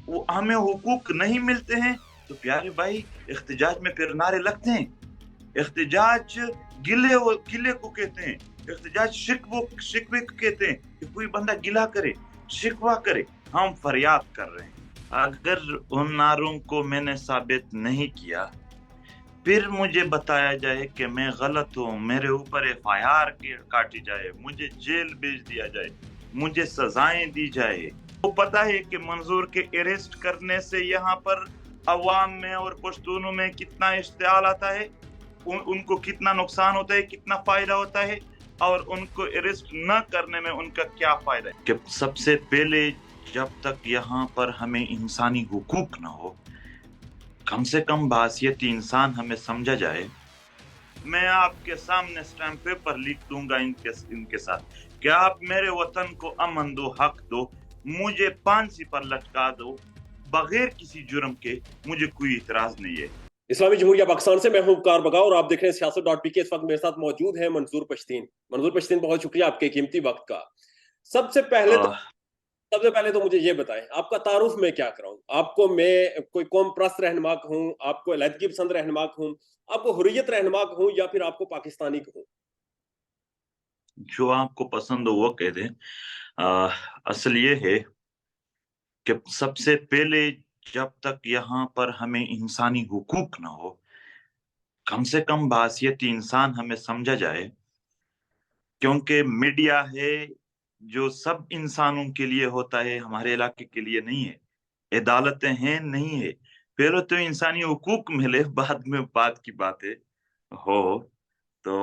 वो हमें हुकूक नहीं मिलते हैं तो प्यारे भाई इख्तिजाज में फिर नारे लगते हैं। इख्तिजाज गिले को कहते हैं, इख्तिजाज शिकवे को कहते हैं कि कोई बंदा गिला करे, शिकवा करे। हम फरियाद कर रहे हैं। अगर उन नारों को मैंने साबित नहीं किया, फिर मुझे बताया जाए कि मैं गलत हूँ, मेरे ऊपर एफआईआर काटी जाए, मुझे जेल भेज दिया जाए, मुझे सजाएं दी जाए। तो पता है कि मंजूर के अरेस्ट करने से यहाँ पर अवाम में और पश्तूनों में कितना इश्तियाल आता है, उनको कितना नुकसान होता है, कितना फायदा होता है, और उनको अरेस्ट न करने में उनका क्या फायदा है। कि सबसे पहले जब तक यहाँ पर हमें इंसानी हुकूक न हो, कम से कम बासियत इंसान हमें समझा जाए। मैं आपके सामने स्टैम्प पेपर लिख दूंगा इनके साथ कि आप मेरे वतन को अमन दो, हक दो, मुझे फांसी पर लटका दो बगैर किसी जुर्म के, मुझे कोई इतराज नहीं है। इस्लामी जमहूरिया पाकिस्तान से मैं हूं उपकार बगा और आप देख रहे हैं सियासत.pk। इस वक्त मेरे साथ मौजूद है मंजूर पश्तीन। मंजूर पश्तीन, बहुत शुक्रिया आपके कीमती वक्त का। सबसे पहले तो मुझे ये बताएं, आपका तारुफ मैं क्या कराऊं? आपको मैं कोई कौम परस्त रहनुमा कहूं, आपको अलहदगी पसंद रहनुमा कहूं, आपको हुर्रियत रहनुमा कहूं, या फिर आपको पाकिस्तानी कहूं? जो आपको पसंद हो वो कह दें। असल ये है कि सबसे पहले जब तक यहाँ पर हमें इंसानी हुकूक ना हो, कम से कम बासियत इंसान हमें समझा जाए। क्योंकि मीडिया है जो सब इंसानों के लिए होता है, हमारे इलाके के लिए नहीं है। अदालतें हैं, नहीं है। पहले तो इंसानी हुकूक मिले, बाद में बात की बातें हो। तो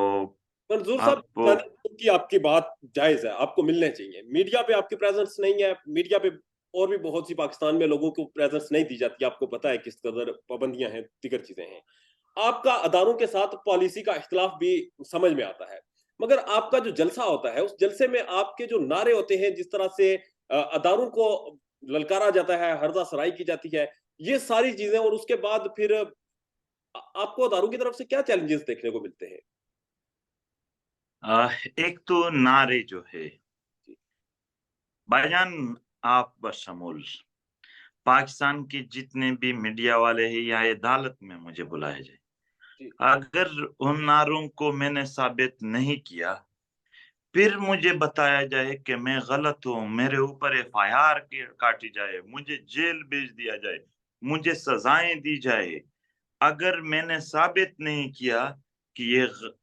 मंजूर साहब, आप की आपकी बात जायज है, आपको मिलने चाहिए। मीडिया पे आपकी प्रेजेंस नहीं है, मीडिया पे और भी बहुत सी पाकिस्तान में लोगों को प्रेजेंस नहीं दी जाती, आपको पता है किस कदर पाबंदियां हैं, दीगर चीजें हैं। आपका अदारों के साथ पॉलिसी का इख्तिलाफ भी समझ में आता है, मगर आपका जो जलसा होता है उस जलसे में आपके जो नारे होते हैं, जिस तरह से अदारों को ललकारा जाता है, हरदा सराई की जाती है, ये सारी चीजें, और उसके बाद फिर आपको अदारों की तरफ से क्या चैलेंजेस देखने को मिलते हैं? एक तो नारे जो है भाईजान, आप बशमूल पाकिस्तान के जितने भी मीडिया वाले हैं या अदालत में मुझे बुलाया जाए, जी। अगर उन नारों को मैंने साबित नहीं किया, फिर मुझे बताया जाए कि मैं गलत हूँ, मेरे ऊपर एफआईआर काटी जाए, मुझे जेल भेज दिया जाए, मुझे सजाएं दी जाए। अगर मैंने साबित नहीं किया कि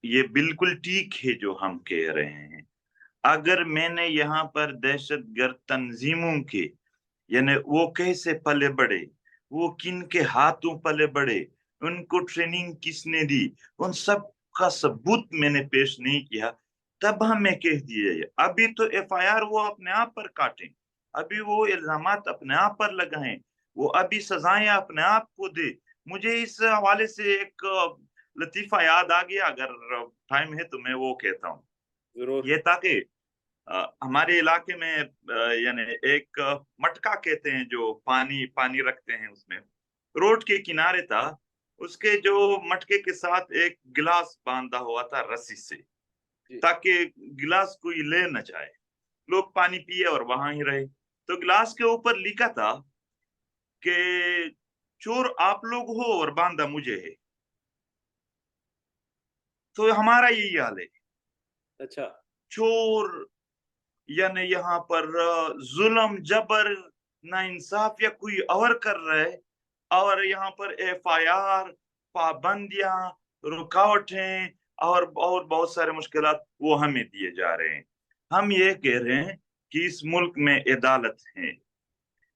ये बिल्कुल ठीक है जो हम कह रहे हैं, अगर मैंने यहाँ पर दहशतगर्द तंजीमों के, यानी वो कैसे पले बढ़े, वो किन के हाथों पले बढ़े, उनको ट्रेनिंग किसने दी, उन सब का सबूत मैंने पेश नहीं किया, तब हमें कह दिए। अभी तो एफआईआर वो अपने आप पर काटें, अभी वो इल्जामात अपने आप पर लगाएं, वो अभी सजाएं अपने आप को दे। मुझे इस हवाले से एक लतीफा याद आ गया, अगर टाइम है तो मैं वो कहता हूँ। जरूर। ये ताकि हमारे इलाके में यानी एक मटका कहते हैं, जो पानी पानी रखते हैं उसमें, रोड के किनारे था। उसके जो मटके के साथ एक गिलास बांधा हुआ था रस्सी से, जी। ताकि गिलास कोई ले न जाए, लोग पानी पिए और वहां ही रहे। तो गिलास के ऊपर लिखा था कि चोर आप लोग हो और बांधा मुझे है। तो हमारा यही हाल है। अच्छा। चोर यानी यहाँ पर जुल्म, जबर, ना इंसाफ या कोई और कर रहे, और यहाँ पर एफआईआर, पाबंदियां, रुकावटें और बहुत सारे मुश्किलात वो हमें दिए जा रहे हैं। हम ये कह रहे हैं कि इस मुल्क में अदालत है,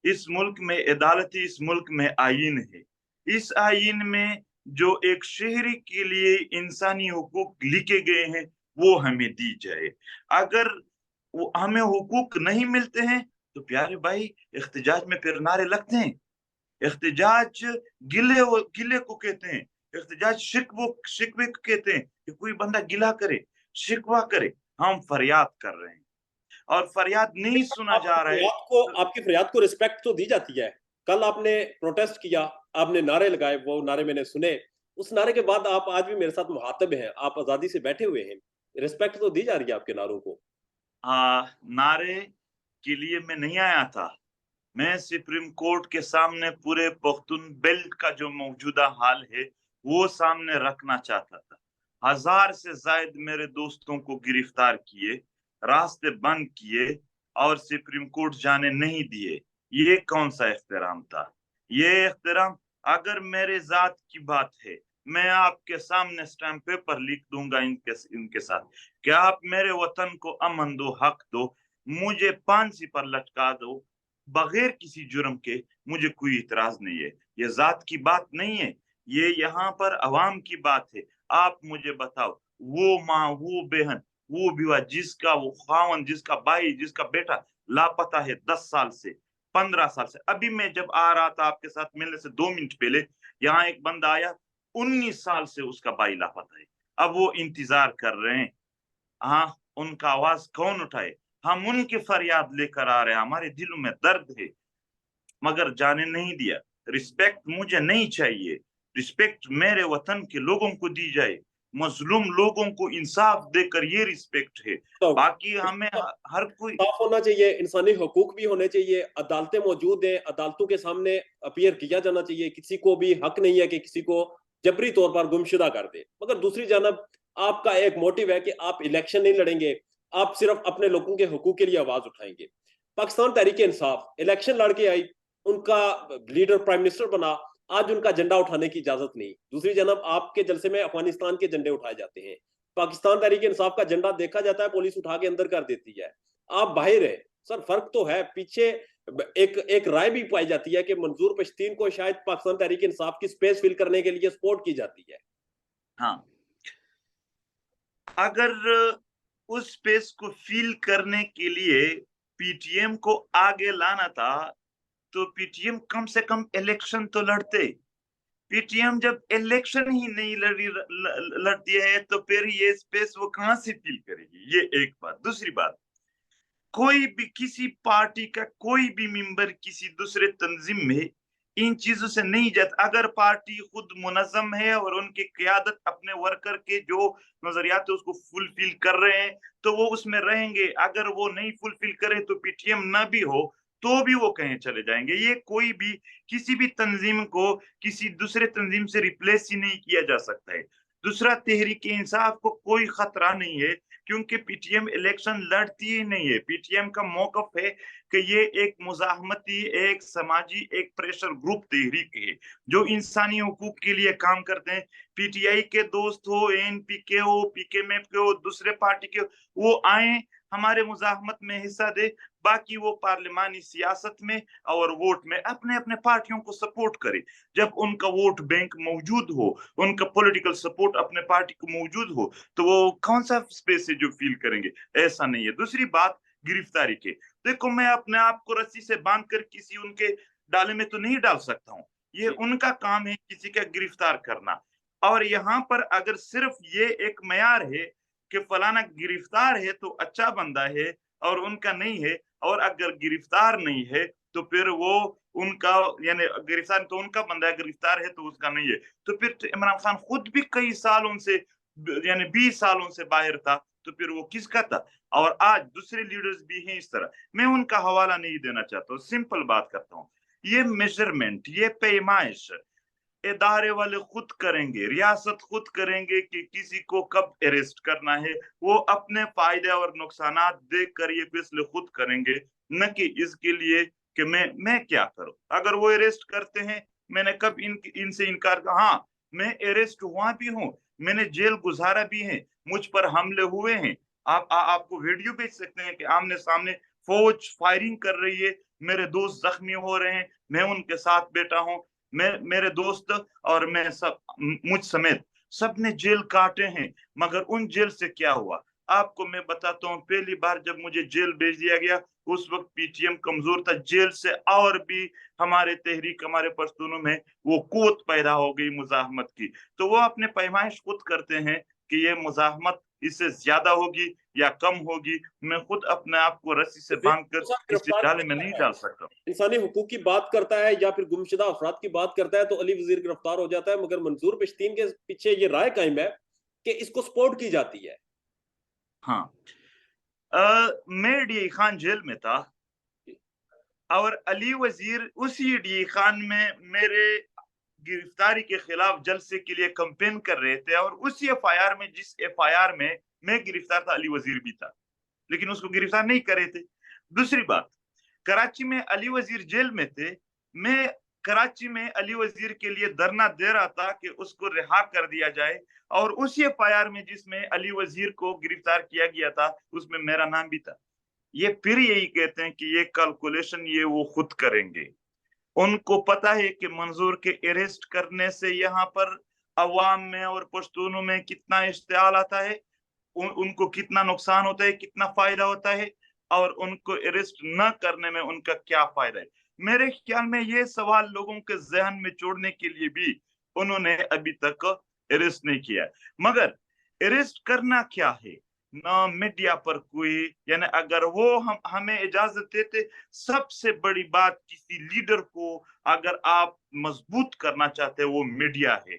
इस मुल्क में अदालत, इस मुल्क में आईन है। इस आईन में जो एक शहरी के लिए इंसानी हुकूक लिखे गए हैं वो हमें दी जाए। अगर वो हमें हुकूक नहीं मिलते हैं तो प्यारे भाई इख्तिजाज में फिर नारे लगते हैं। इख्तिजाज गिले को कहते हैं, इख्तिजाज शिकवे को कहते हैं कि कोई बंदा गिला करे, शिकवा करे। हम फरियाद कर रहे हैं और फरियाद नहीं सुना जा रहा है। आपकी फरियाद को रिस्पेक्ट तो दी जाती है। कल आपने प्रोटेस्ट किया, आपने नारे लगाए, वो नारे मैंने सुने। उस नारे के बाद आप आज भी मेरे साथ मुखातिब हैं, आप आजादी से बैठे हुए हैं। रिस्पेक्ट तो दी जा रही है आपके नारों को। नारे के लिए मैं नहीं आया था, मैं सुप्रीम कोर्ट के सामने पूरे पख्तून बेल्ट का जो मौजूदा हाल है वो सामने रखना चाहता था। 1000 से ज्यादा मेरे दोस्तों को गिरफ्तार किए, रास्ते बंद किए और सुप्रीम कोर्ट जाने नहीं दिए। ये कौन सा एहतराम था? ये एहतराम, अगर मेरे जात की बात है, मैं आपके सामने स्टैम्प पेपर लिख दूंगा इनके साथ कि आप मेरे वतन को अमन दो, हक दो, मुझे फांसी पर लटका दो बगैर किसी जुर्म के, मुझे कोई इतराज नहीं है। ये जात की बात नहीं है, ये यहाँ पर अवाम की बात है। आप मुझे बताओ, वो माँ, वो बहन, वो विवाह जिसका वो खावन, जिसका भाई, जिसका बेटा लापता है 10 साल से, 15 साल से। अभी मैं जब आ रहा था आपके साथ मिलने से 2 मिनट पहले, यहाँ एक बंदा आया, 19 साल से उसका भाई लापता है। अब वो इंतजार कर रहे हैं, हाँ, उनका आवाज कौन उठाए? हम उनकी फरियाद लेकर आ रहे हैं, हमारे दिलों में दर्द है, मगर जाने नहीं दिया। रिस्पेक्ट मुझे नहीं चाहिए, रिस्पेक्ट मेरे वतन के लोगों को दी जाए, मजलूम लोगों को इंसाफ देकर ये रिस्पेक्ट है। तो बाकी हमें हर कोई साफ होना चाहिए, इंसानी हकूक भी होने चाहिए, अदालतें मौजूद हैं, अदालतों के सामने अपीयर किया जाना चाहिए। किसी को भी हक नहीं है कि किसी को जबरी तौर पर गुमशुदा कर दे। मगर दूसरी जानब आपका एक मोटिव है कि आप इलेक्शन नहीं लड़ेंगे, आप सिर्फ अपने लोगों के हकूक के लिए आवाज उठाएंगे। पाकिस्तान तहरीक इंसाफ इलेक्शन लड़के आई, उनका लीडर प्राइम मिनिस्टर बना, आज उनका झंडा उठाने की इजाजत नहीं। दूसरी जानब आपके जलसे में अफगानिस्तान के झंडे उठाए जाते हैं, पाकिस्तान तहरीक इंसाफ का झंडा देखा जाता है, पुलिस उठा के अंदर कर देती है, आप बाहर है। सर फर्क तो है। पीछे एक राय भी पाई जाती है कि मंजूर पश्तीन को शायद पाकिस्तान तहरीक इंसाफ की स्पेस फिल करने के लिए सपोर्ट की जाती है। हाँ, अगर उस स्पेस को फील करने के लिए पीटीएम को आगे लाना था तो पीटीएम कम से कम इलेक्शन तो लड़ते। पीटीएम जब इलेक्शन ही नहीं लड़ती है तो फिर ये स्पेस वो कहां से फील करेगी? ये एक बात। दूसरी बात, कोई भी किसी पार्टी का कोई भी मेंबर किसी दूसरे तंजीम में इन चीजों से नहीं जाता। अगर पार्टी खुद मुनज़्ज़म है और उनकी क़यादत अपने वर्कर के जो नजरियात है उसको फुलफिल कर रहे हैं तो वो उसमें रहेंगे। अगर वो नहीं फुलफिल करे तो पीटीएम ना भी हो तो भी वो कहीं चले जाएंगे। ये कोई भी किसी भी तंजीम को किसी दूसरे तंजीम से रिप्लेस ही नहीं किया जा सकता है। दूसरा, तहरीक इंसाफ को कोई खतरा नहीं है क्योंकि पीटीएम इलेक्शन लड़ती ही नहीं है। पीटीएम का मौकफ है कि ये एक मुजाहमती, एक समाजी, एक प्रेशर ग्रुप तहरीक है जो इंसानी हुकूक के लिए काम करते हैं। पीटीआई के दोस्त हो, एनपी के हो, पीकेएम के हो, दूसरे पार्टी के हो, वो आए हमारे मुजाहमत में हिस्सा दे, बाकी वो पार्लिमानी सियासत में और वोट में अपने अपने पार्टियों को सपोर्ट करे। जब उनका वोट बैंक मौजूद हो, उनका पॉलिटिकल सपोर्ट अपने पार्टी को मौजूद हो, तो वो कौन सा स्पेस है जो फील करेंगे? ऐसा नहीं है। दूसरी बात, गिरफ्तारी के, देखो मैं अपने आप को रस्सी से बांध कर किसी उनके डाले में तो नहीं डाल सकता हूँ। ये उनका काम है किसी का गिरफ्तार करना। और यहाँ पर अगर सिर्फ ये एक मयार है कि फलाना गिरफ्तार है तो अच्छा बंदा है और उनका नहीं है, और अगर गिरफ्तार नहीं है तो फिर वो उनका, यानी गिरफ्तार तो उनका बंदा है, गिरफ्तार है तो उसका नहीं है, तो फिर तो इमरान खान खुद भी कई सालों से, यानी 20 सालों से बाहर था, तो फिर वो किसका था? और आज दूसरे लीडर्स भी हैं इस तरह। मैं उनका हवाला नहीं देना चाहता हूँ, सिंपल बात करता हूँ। ये मेजरमेंट, ये पैमाइश इदारे वाले खुद करेंगे, रियासत खुद करेंगे कि किसी को कब अरेस्ट करना है। वो अपने फायदे और नुकसानात देख कर ये फैसले खुद करेंगे, न कि इसके लिए कि मैं क्या करूं। अगर वो अरेस्ट करते हैं, मैंने कब इनसे इनकार किया? हाँ, मैं अरेस्ट हुआ भी हूँ, मैंने जेल गुजारा भी है, मुझ पर हमले हुए हैं। आपको वीडियो भेज सकते हैं कि आमने सामने फौज फायरिंग कर रही है, मेरे दोस्त जख्मी हो रहे हैं, मैं उनके साथ बैठा हूँ, मेरे दोस्त और मैं सब, मुझ समेत सबने जेल काटे हैं। मगर उन जेल से क्या हुआ? आपको मैं बताता हूँ, पहली बार जब मुझे जेल भेज दिया गया उस वक्त पीटीएम कमजोर था। जेल से और भी हमारे तहरीक, हमारे पश्तूनों में वो कुव्वत पैदा हो गई मुजाहमत की। तो वो अपने पैमाइश खुद करते हैं कि ये मुजाहमत इससे ज्यादा होगी या कम होगी। मैं खुद अपने आप को रस्सी से बांधकर किसी डाले में नहीं डाल सकता। इंसानी हुकूक की बात करता है या फिर गुमशुदा अफराद की बात करता है तो अली वजीर गिरफ्तार हो जाता है, मगर मंजूर पश्तीन के पीछे ये राय कायम है कि इसको सपोर्ट की जाती है। हाँ, मैं डी खान जेल में था, اور علی وزیر اسی ڈی خان میں میرے گرفتاری کے خلاف جلسے کے لیے کمپین کر رہے تھے، اور اسی ایف آئی آر میں، جس ایف آئی آر میں میں گرفتار تھا، علی وزیر بھی تھا، لیکن اس کو گرفتار نہیں کر رہے تھے۔ دوسری بات، کراچی میں علی وزیر جیل میں تھے، میں کراچی میں علی وزیر کے لیے دھرنا دے رہا تھا کہ اس کو رہا کر دیا جائے، اور اسی ایف آئی آر میں جس میں علی وزیر کو گرفتار کیا گیا تھا اس میں میرا نام بھی تھا۔ یہ پھر یہی کہتے ہیں کہ یہ کیلکولیشن یہ وہ خود کریں گے۔ ان کو پتا ہے کہ منظور کے اریسٹ کرنے سے یہاں پر عوام میں اور پشتونوں میں کتنا اشتعال آتا ہے، ان کو کتنا نقصان ہوتا ہے، کتنا فائدہ ہوتا ہے، اور ان کو اریسٹ نہ کرنے میں ان کا کیا فائدہ ہے۔ میرے خیال میں یہ سوال لوگوں کے ذہن میں چھوڑنے کے لیے بھی انہوں نے ابھی تک اریسٹ نہیں کیا۔ مگر اریسٹ کرنا کیا ہے؟ نہ میڈیا پر کوئی، یعنی اگر وہ ہمیں اجازت دیتے، سب سے بڑی بات کسی لیڈر کو اگر آپ مضبوط کرنا چاہتے وہ میڈیا ہے۔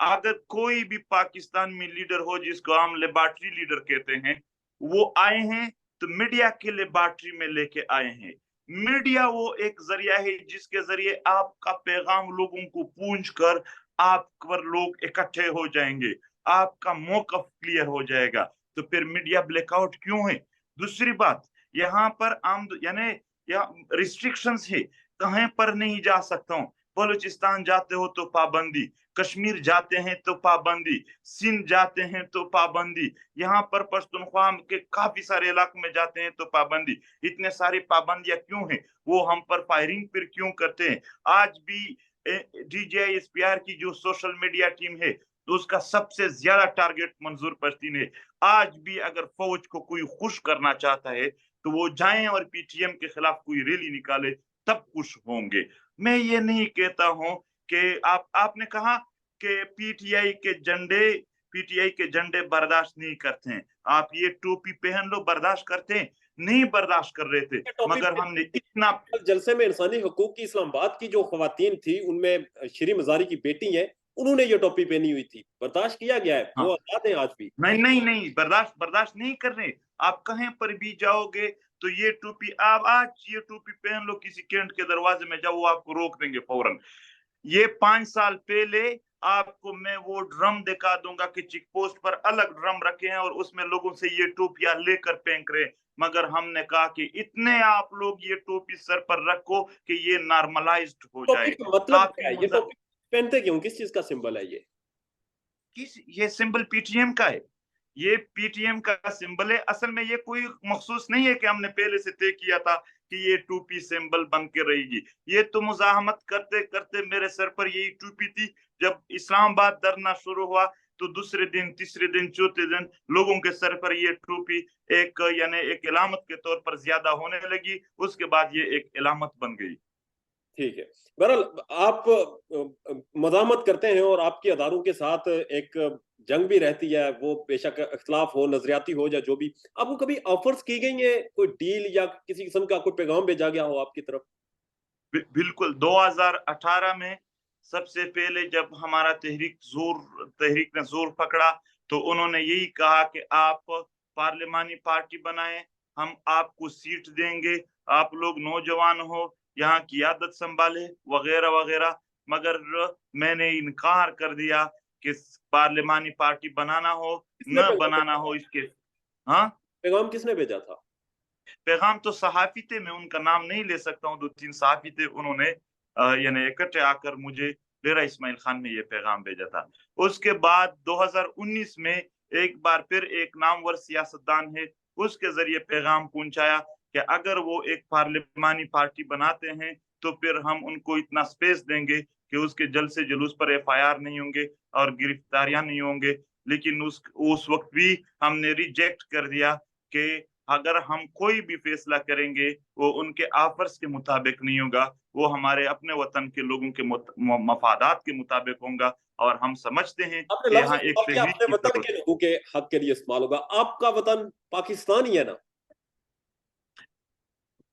اگر کوئی بھی پاکستان میں لیڈر ہو جس کو ہم لیبارٹری لیڈر کہتے ہیں، وہ آئے ہیں تو میڈیا کے لیبارٹری میں لے کے آئے ہیں۔ میڈیا وہ ایک ذریعہ ہے جس کے ذریعے آپ کا پیغام لوگوں کو پہنچ کر آپ پر لوگ اکٹھے ہو جائیں گے، آپ کا موقف کلیئر ہو جائے گا۔ تو پھر میڈیا بلیک آؤٹ کیوں ہے؟ دوسری بات، یہاں پر یعنی ریسٹرکشنز ہے، کہیں پر نہیں جا سکتا ہوں۔ بلوچستان جاتے ہو تو پابندی، کشمیر جاتے ہیں تو پابندی، سندھ جاتے ہیں تو پابندی، یہاں پر پشتونخوا کے کافی سارے علاقوں میں جاتے ہیں تو پابندی۔ اتنے ساری پابندیاں کیوں ہیں؟ وہ ہم پر فائرنگ پھر کیوں کرتے ہیں؟ آج بھی D J I S P R کی جو سوشل میڈیا ٹیم ہے تو اس کا سب سے زیادہ ٹارگٹ منظور پشتین ہے۔ آج بھی اگر فوج کو کوئی خوش کرنا چاہتا ہے تو وہ جائیں اور پی ٹی ایم کے خلاف کوئی ریلی نکالے، تب خوش ہوں گے۔ میں یہ نہیں کہتا ہوں کہ آپ نے کہا کہ پی ٹی آئی کے جھنڈے برداشت نہیں کرتے ہیں، آپ یہ ٹوپی پہن لو، برداشت کرتے ہیں؟ نہیں برداشت کر رہے تھے، مگر ہم نے اتنا جلسے میں انسانی حقوق کی اسلام آباد کی جو خواتین تھی، ان میں شری مزاری کی بیٹی ہے، انہوں نے یہ ٹوپی پہنی ہوئی تھی، برداشت کیا گیا ہے، وہ آزاد ہیں آج بھی۔ نہیں برداشت نہیں کر رہے۔ آپ کہیں پر بھی جاؤ گے تو یہ ٹوپی، آپ آج یہ ٹوپی پہن لو، کسی کینٹ کے دروازے میں جاؤ، وہ آپ کو روک دیں گے فوراً۔ یہ 5 سال پہلے آپ کو میں وہ ڈرم دکھا دوں گا کہ چیک پوسٹ پر الگ ڈرم رکھے ہیں اور اس میں لوگوں سے یہ ٹوپیاں لے کر پھینک رہے، مگر ہم نے کہا کہ اتنے آپ لوگ یہ ٹوپی سر پر رکھو کہ یہ نارملائزڈ ہو ٹوپی جائے۔ کا مطلب کیا ہے؟ یہ ٹوپی پہنتے کیوں؟ کس چیز کا سمبل ہے یہ؟ یہ سمبل پی ٹی ایم کا ہے، یہ پی ٹی ایم کا سمبل ہے۔ اصل میں یہ کوئی مخصوص نہیں ہے کہ ہم نے پہلے سے طے کیا تھا کہ یہ ٹوپی سمبل بن کے رہے گی۔ یہ تو مزاحمت کرتے کرتے میرے سر پر یہی ٹوپی تھی۔ جب اسلام آباد دھرنا شروع ہوا تو دوسرے دن، تیسرے دن، چوتھے دن لوگوں کے سر پر یہ ٹوپی ایک علامت کے طور پر زیادہ ہونے لگی، اس کے بعد یہ ایک علامت بن گئی۔ ٹھیک ہے، بہرحال آپ مزاحمت کرتے ہیں اور آپ کے اداروں کے ساتھ ایک جنگ بھی رہتی ہے، وہ بے شک اختلاف ہو، نظریاتی ہو یا جو بھی، آپ کو کبھی آفرز کی گئی ہیں، کوئی ڈیل یا کسی قسم کا کوئی پیغام بھیجا گیا ہو آپ کی طرف؟ بالکل 2018 میں سب سے پہلے جب ہمارا تحریک نے زور پکڑا تو انہوں نے یہی کہا کہ آپ پارلیمانی پارٹی بنائیں، ہم آپ کو سیٹ دیں گے، آپ لوگ نوجوان ہو، یہاں کی قیادت سنبھالے، وغیرہ وغیرہ۔ مگر میں نے انکار کر دیا کہ پارلیمانی پارٹی بنانا ہو نہ بنانا ہو، اس کے پیغام کس نے بھیجا تھا؟ پیغام تو صحافی تھے، میں ان کا نام نہیں لے سکتا ہوں، 2-3 صحافی تھے، انہوں نے اکٹھے آ کر مجھے، ڈیرہ اسماعیل خان میں یہ پیغام بھیجا تھا۔ اس کے بعد 2019 میں ایک بار پھر ایک نامور سیاستدان ہے، اس کے ذریعے پیغام پہنچایا کہ اگر وہ ایک پارلیمانی پارٹی بناتے ہیں تو پھر ہم ان کو اتنا سپیس دیں گے کہ اس کے جلسے جلوس پر ایف آئی آر نہیں ہوں گے اور گرفتاریاں نہیں ہوں گے۔ لیکن اس وقت بھی ہم نے ریجیکٹ کر دیا کہ اگر ہم کوئی بھی فیصلہ کریں گے وہ ان کے آفرز کے مطابق نہیں ہوگا، وہ ہمارے اپنے وطن کے لوگوں کے مفادات کے مطابق ہوں گا، اور ہم سمجھتے ہیں کہ یہاں ایک تحریک اپنے کی وطن کے لوگوں کے حق کے لیے استعمال ہوگا۔ آپ کا وطن پاکستان ہی ہے نا؟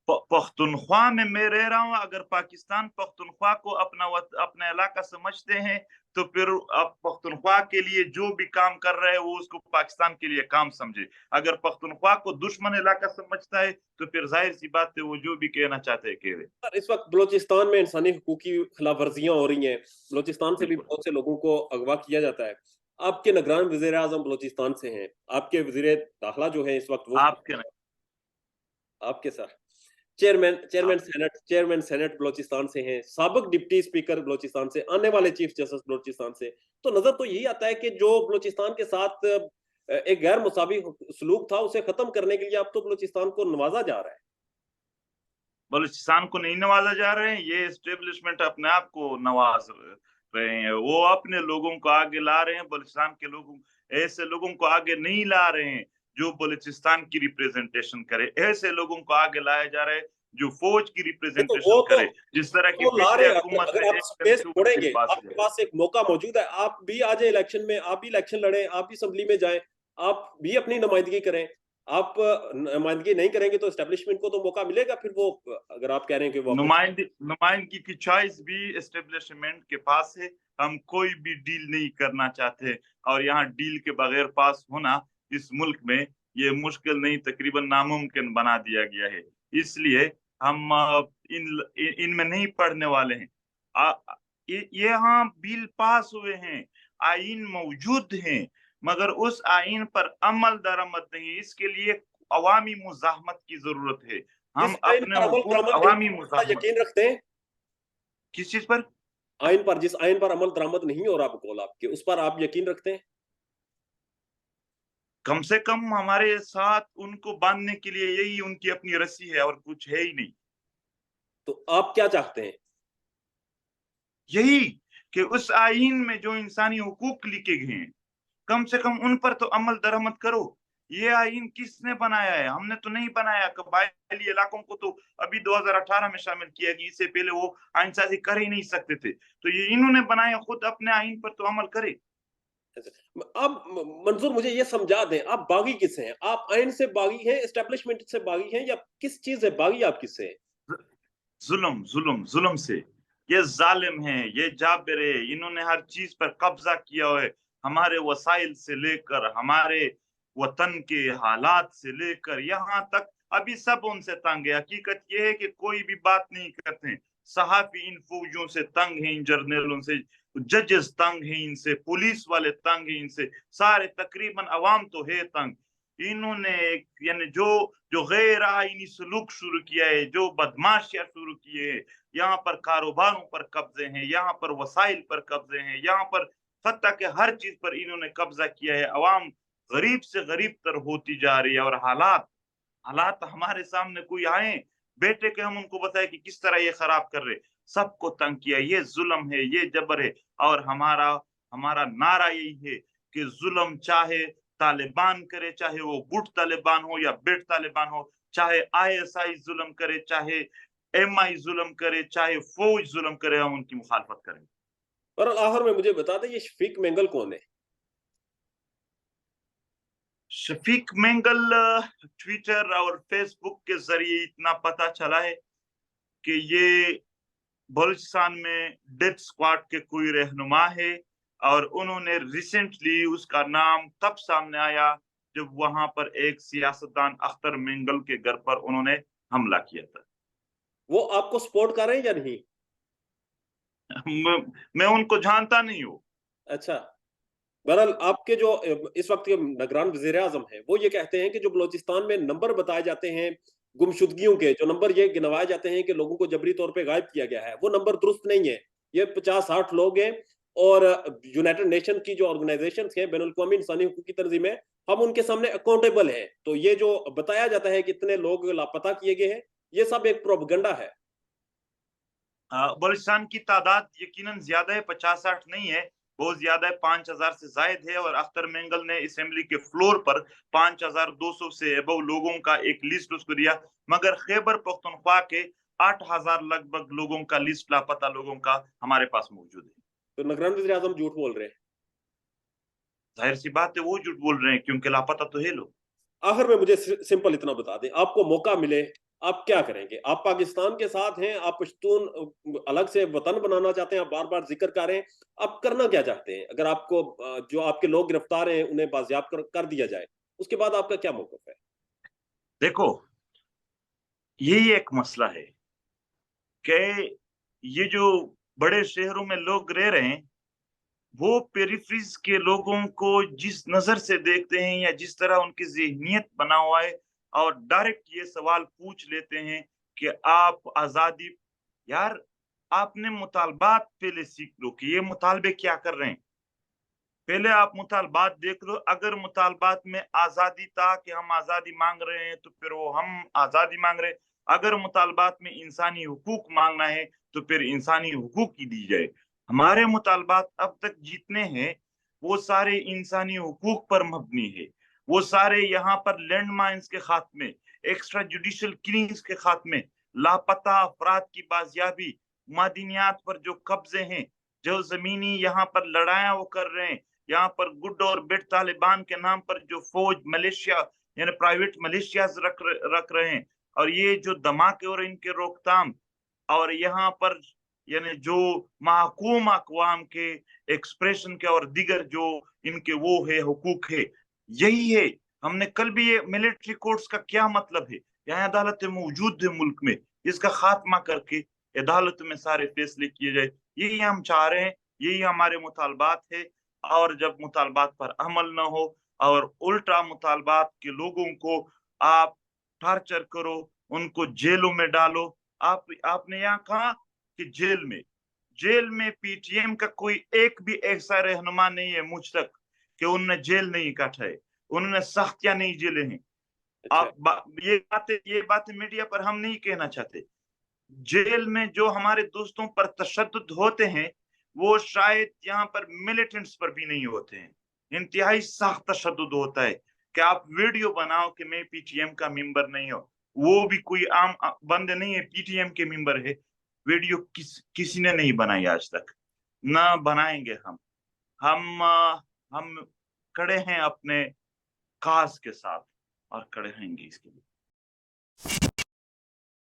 پختونخوا میں رہ رہا ہوں، اگر پاکستان پختونخوا کو اپنا علاقہ سمجھتے ہیں तो फिर अब पख्तूनख्वा के लिए जो भी काम कर रहे हैं वो उसको पाकिस्तान के लिए काम समझे। अगर पख्तूनख्वा को दुश्मन इलाका समझता है तो फिर जाहिर सी बात है वो जो भी कहना चाहते हैं कहे। सर, इस वक्त बलूचिस्तान में इंसानी हकूक की खिलाफ वर्जियां हो रही हैं, बलूचिस्तान से भी बिल्कुल। बहुत से लोगों को अगवा किया जाता है। आपके निगरान वजीर आजम बलूचिस्तान से हैं, आपके वजीर दाखिला जो है इस वक्त वो आपके नहीं, आपके सर चेयरमैन चेयरमैन आपके सेनेट चेयरमैन सेनेट बलूचिस्तान से हैं, साबिक डिप्टी स्पीकर बलूचिस्तान से, आने वाले चीफ जस्टिस बलूचिस्तान से। तो नजर तो यही आता है कि जो बलूचिस्तान के साथ एक गैर मुसावी सलूक था उसे खत्म करने के लिए अब तो बलूचिस्तान को नवाजा जा रहा है। बलूचिस्तान को नहीं नवाजा जा रहे हैं, ये एस्टेब्लिशमेंट अपने आप को नवाज रहे हैं। वो अपने लोगों को आगे ला रहे हैं, बलूचिस्तान के लोगों ऐसे लोगों को आगे नहीं ला रहे हैं जो बलूचिस्तान की रिप्रेजेंटेशन करे। ऐसे लोगों को आगे लाया जा रहा है जो फौज की नहीं तो रिप्रेजेंटेशन करे, जिस तरह की वो ला पिछले रहे हैं। हुकूमत अगर ने आप एक स्पेस मंसूबा छोड़ेंगे, के पास आपके पास एक मौका मौजूद है, आप भी आ जाए इलेक्शन में, आप भी इलेक्शन लड़ें, आप भी असेंबली में जाएं, आप भी अपनी नुमाइंदगी करें। आप नुमाइंदगी नहीं करेंगे तो एस्टेब्लिशमेंट को तो मौका मिलेगा फिर वो, अगर आप कह रहे हैं कि वो नुमाइंदगी की चॉइस भी एस्टेब्लिशमेंट के पास है। हम कोई भी डील नहीं करना चाहते और यहाँ डील के बगैर पास होना इस मुल्क में ये मुश्किल नहीं, तकरीबन नामुमकिन बना दिया गया है। इसलिए हम इनमें नहीं पढ़ने वाले हैं। यहाँ बिल पास हुए हैं, आइन मौजूद हैं, मगर उस आइन पर अमल दरामद नहीं। इसके लिए अवामी मुजाहमत की जरूरत है। हम जिस आइन अपने पर अमल हुकूक दरामद अवामी नहीं होता, मुजाहमत। यकीन रखते हैं किस चीज पर? आइन पर, जिस आइन पर अमल दरामद नहीं हो रहा बकौल आपके, उस पर आप यकीन रखते हैं? कम से कम हमारे साथ उनको बांधने के लिए यही उनकी अपनी रस्सी है और कुछ है ही नहीं। तो आप क्या चाहते हैं? यही कि उस आइन में जो इंसानी हुकूक लिखे गए हैं कम से कम उन पर तो अमल दरामद करो। ये आइन किसने बनाया है? हमने तो नहीं बनाया। कबायली इलाकों को तो अभी 2018 में शामिल किया गया, इससे पहले वो आइन साजी कर ही नहीं सकते थे। तो ये इन्होंने बनाया, खुद अपने आइन पर तो अमल करे। आप मंजूर मुझे ये समझा दें, आप बागी किससे हैं? आप आइन से बागी हैं, एस्टेब्लिशमेंट से बागी हैं, या किस चीज से बागी आप किससे हैं? जुल्म जुल्म जुल्म से। ये जालिम है, ये जाबिर है, इन्होंने हर चीज पर कब्जा किया है। हमारे वसाइल से लेकर हमारे वतन के हालात से लेकर यहाँ तक अभी सब उनसे तंग है। हकीकत ये है कि कोई भी बात नहीं करते। सहाफी इन फौजियों से तंग है, इन जर्नलों से, जजेस तंग है इनसे, पुलिस वाले तंग है इनसे, सारे तकरीबन अवाम तो है तंग। इन्होंने यानी जो जो गैर आईनी सलूक शुरू किया है, जो बदमाशियां शुरू किए हैं, यहाँ पर कारोबारों पर कब्जे हैं, यहाँ पर वसाइल पर कब्जे हैं, यहाँ पर हत्ता के हर चीज पर इन्होंने कब्जा किया है। अवाम गरीब से गरीब तर होती जा रही है और हालात हालात हमारे सामने कोई आए बेटे के हम उनको बताए कि किस तरह ये खराब कर रहे। सबको तंग किया। ये जुल्म है, ये जबर है। और हमारा हमारा नारा यही है कि जुल्म चाहे तालिबान करे, चाहे वो गुट तालिबान हो या बेट तालिबान हो, चाहे ISI जुल्म करे, चाहे MI जुल्म करे, चाहे फौज जुल्म करे, हम उनकी मुखालफत करें। और आखिर में मुझे बता दें, ये शफीक मेंगल कौन है? शफीक मेंगल ट्विटर और फेसबुक के जरिए इतना पता चला है कि ये बलूचिस्तान में डेथ स्क्वाड के कोई रहनुमा है और उन्होंने रिसेंटली उसका नाम तब सामने आया जब वहां पर एक सियासतदान अख्तर मेंगल के घर पर उन्होंने हमला किया था। वो आपको सपोर्ट कर रहे हैं या नहीं? मैं उनको जानता नहीं हूँ। अच्छा, बहरहाल आपके जो इस वक्त के निगरान वजीर आजम है, वो ये कहते हैं कि जो बलूचिस्तान में नंबर बताए जाते हैं गुमशुदगियों के, जो नंबर ये गिनवाए जाते हैं कि लोगों को जबरी तौर पे गायब किया गया है, वो नंबर दुरुस्त नहीं है। ये 50-60 लोग हैं और यूनाइटेड नेशन की जो ऑर्गेनाइजेशन है, बैनुल अक़वामी इंसानी हकूक की तंजीमें, हम उनके सामने अकाउंटेबल हैं। तो ये जो बताया जाता है कि इतने लोग लापता किए गए हैं, ये सब एक प्रोपगंडा है। बलूचिस्तान की तादाद यकीनन ज्यादा है, 50-60 नहीं है, बहुत ज्यादा है, 5000 से जायद है। और अख्तर मेंगल ने असेंबली के फ्लोर पर 5200 से अबव लोगों का एक लिस्ट उसको दिया, मगर खैबर पख्तूनख्वा के 8000 लगभग लोगों का लिस्ट, लापता लोगों का हमारे पास मौजूद है। तो निगरान वजीर आजम झूठ बोल रहे हैं। जाहिर सी बात है वो झूठ बोल रहे हैं क्योंकि लापता तो है लोग। आखिर में मुझे सिंपल इतना बता दें, आपको मौका मिले आप क्या करेंगे? आप पाकिस्तान के साथ हैं, आप पश्तून अलग से वतन बनाना चाहते हैं, आप बार-बार ज़िक्र कर रहे हैं, आप करना क्या चाहते हैं? अगर आपको जो आपके लोग गिरफ्तार हैं, उन्हें बाज़ियाब कर दिया जाए, उसके बाद आपका क्या मौक़िफ़ है? देखो, यही एक मसला है कि ये जो बड़े शहरों में लोग रह रहे हैं, वो पेरिफेरीज़ के लोगों को जिस नज़र से देखते हैं या जिस तरह उनकी ज़हनियत बना हुआ है और डायरेक्ट ये सवाल पूछ लेते हैं कि आप आज़ादी यार, आपने मुतालबात पहले सीख लो कि ये मुतालबे क्या कर रहे हैं। पहले आप मुतालबात देख लो, अगर मुतालबात में आज़ादी था कि हम आज़ादी माँग रहे हैं, तो फिर वो हम आज़ादी माँग रहे हैं। अगर मुतालबात में इंसानी हुकूक माँगना है, तो फिर इंसानी हुकूक ही दी जाए। हमारे मुतालबात अब तक जितने हैं, वो सारे इंसानी हुकूक पर मबनी है। वो सारे यहाँ पर लैंड माइन्स के खात्मे, एक्स्ट्रा जुडिशियल किलिंग्स के खात्मे, लापता अफराद की बाजियाबी, मादनियात पर जो कब्ज़े हैं, जो ज़मीनी यहाँ पर लड़ाइयाँ वो कर रहे हैं, यहाँ पर गुड और बेड तालिबान के नाम पर जो फौज मलेशिया यानी प्राइवेट मलेशियाज रख रहे हैं और ये जो धमाके और इनके रोकथाम और यहाँ पर यानी जो महकूम अक़वाम के एक्सप्रेशन के और दीगर जो इनके वो है हुकूक है, यही है। हमने कल भी ये मिलिट्री कोर्ट्स का क्या मतलब है? यहाँ अदालतें मौजूद है मुल्क में, इसका खात्मा करके अदालत में सारे फैसले किए जाए। यही हम चाह रहे हैं, यही हमारे मुतालबात है और जब मुतालबात पर अमल न हो और उल्टा मुतालबात के लोगों को आप टॉर्चर करो, उनको जेलों में डालो। आपने यहाँ कहा कि जेल में पीटीएम का कोई एक भी ऐसा रहनुमा नहीं है मुझ तक कि उन्होंने जेल नहीं काटा है, उन्होंने सख्तियाँ नहीं झेले हैं। अच्छा। ये बातें मीडिया पर हम नहीं कहना चाहते। जेल में जो हमारे दोस्तों पर तशद्दुद होते हैं, वो शायद यहाँ पर मिलिटेंट्स पर भी नहीं होते हैं। इंतहाई सख्त तशद्दुद होता है कि आप वीडियो बनाओ कि मैं पीटीएम का मेंबर नहीं हूँ। वो भी कोई आम बंदे नहीं है, पीटीएम के मेंबर है। वीडियो किसी ने नहीं बनाई आज तक, ना बनाएंगे हम। हम खड़े हैं अपने काज़ के साथ और खड़े रहेंगे इसके लिए।